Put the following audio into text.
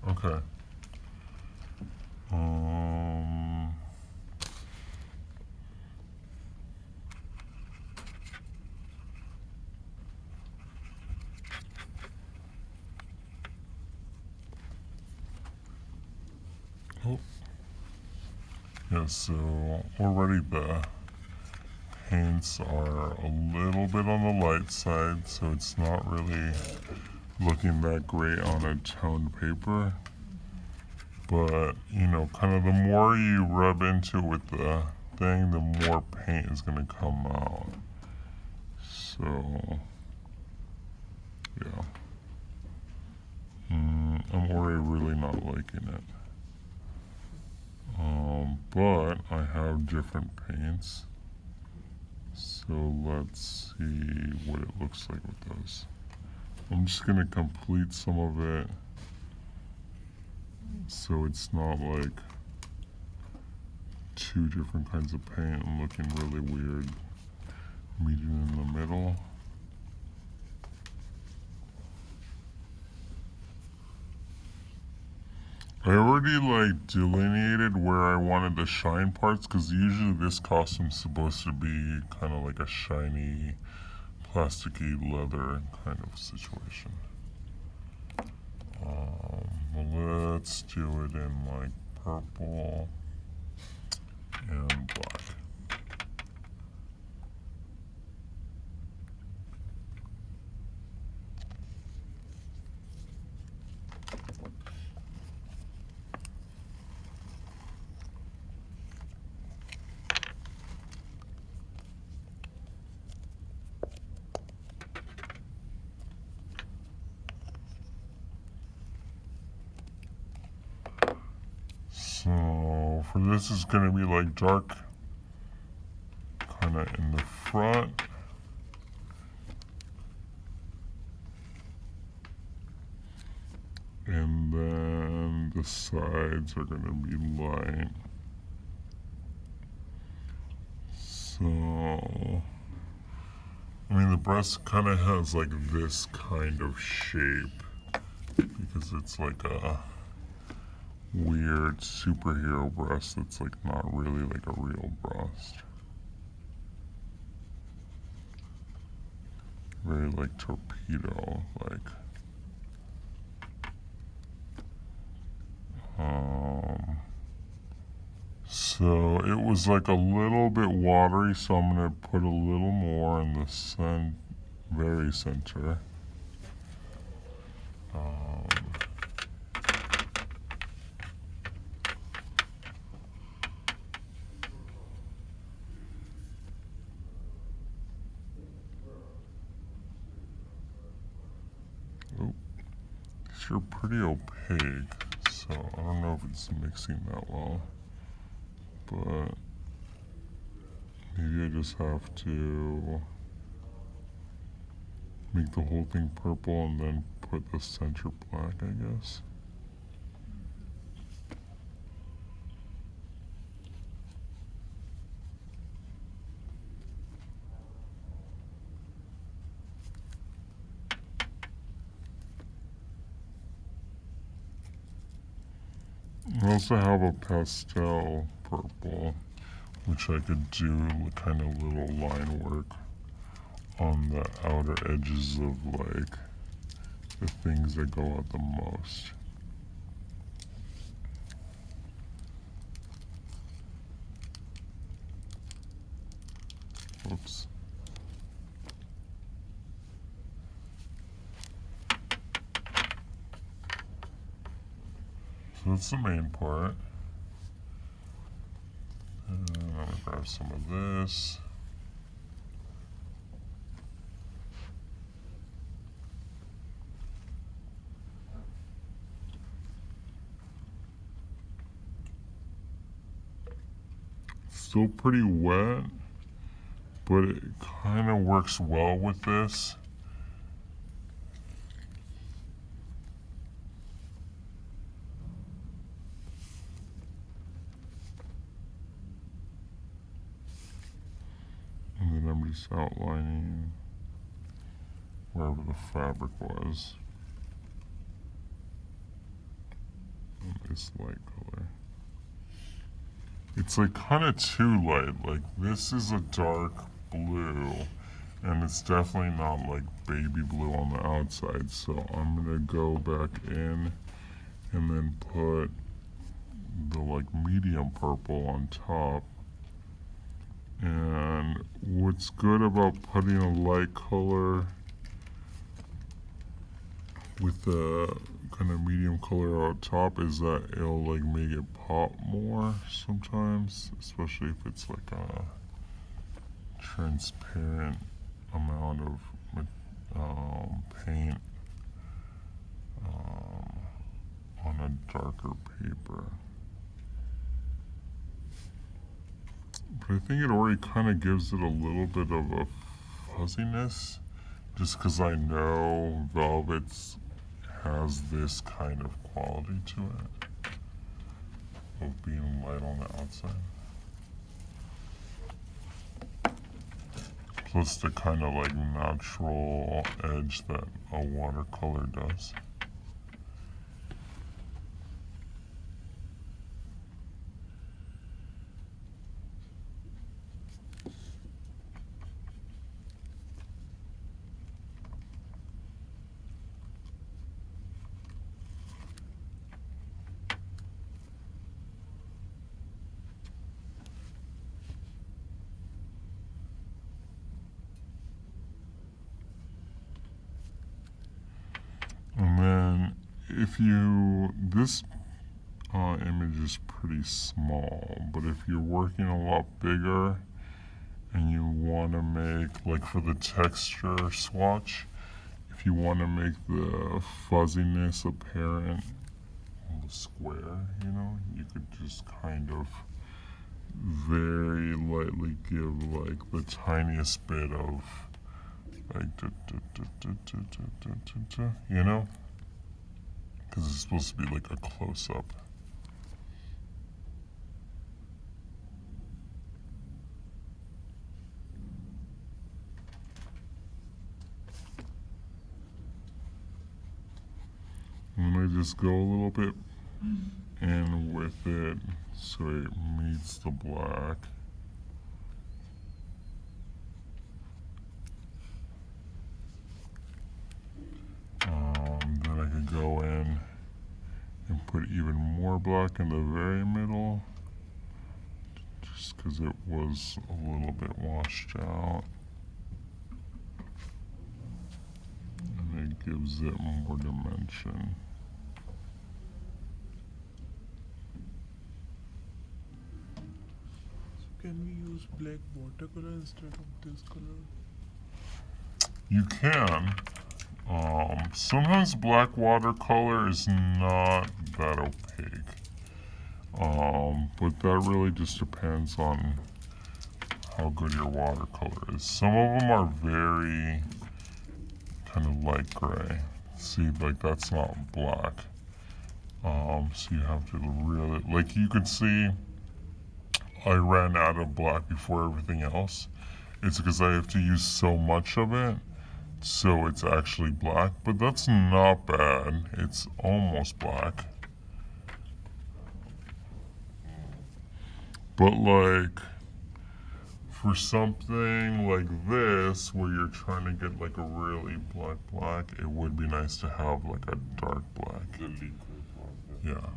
Okay. Oh, yeah, so already the paints are a little bit on the light side, so it's not really looking that great on a toned paper. But, you know, kind of the more you rub into it with the thing, the more paint is going to come out. So, yeah. I'm already really not liking it. But I have different paints. So let's see what it looks like with those. I'm just going to complete some of it so it's not like two different kinds of paint and looking really weird. Meet it in the middle. I already like delineated where I wanted the shine parts because usually this costume's supposed to be kind of like a shiny, plasticky leather kind of situation. Let's do it in like purple and black. So for this it's going to be like dark kind of in the front. And then the sides are going to be light. So, I mean, the breast kind of has like this kind of shape because it's like a weird superhero breast that's like not really like a real breast. Very like torpedo like. So it was like a little bit watery, so I'm gonna put a little more in the very center. Oh, these are pretty opaque, so I don't know if it's mixing that well. But maybe I just have to make the whole thing purple and then put the center black, I guess. I also have a pastel purple, which I could do kind of little line work on the outer edges of like the things that go out the most. Oops. So that's the main part. And I'm gonna grab some of this. Still pretty wet, but it kind of works well with this. And then I'm just outlining wherever the fabric was. darkest light color. It's like kind of too light. Like this is a dark blue, and it's definitely not like baby blue on the outside. So I'm gonna go back in and then put the like medium purple on top. And what's good about putting a light color with the kind of medium color on top is that it'll like make it pop more sometimes, especially if it's like a transparent amount of paint on a darker paper. But I think it already kind of gives it a little bit of a fuzziness, just because I know velvets has this kind of quality to it, of being light on the outside. Plus the kind of like natural edge that a watercolor does. And then if you, this image is pretty small, but if you're working a lot bigger and you want to make, like for the texture swatch, if you want to make the fuzziness apparent on the square, you know, you could just kind of very lightly give like the tiniest bit of like, you know, because it's supposed to be like a close-up. And I just go a little bit in with it so it meets the black. Then I could go in and put even more black in the very middle, just because it was a little bit washed out. And it gives it more dimension. So can we use black watercolor instead of this color? You can. Sometimes black watercolor is not that opaque. But that really just depends on how good your watercolor is. Some of them are very kind of light gray. See, like that's not black. So you have to really, like you can see, I ran out of black before everything else. It's because I have to use so much of it, so it's actually black, but that's not bad. It's almost black. But like, for something like this, where you're trying to get like a really black, it would be nice to have like a dark black. The liquid one. Yeah.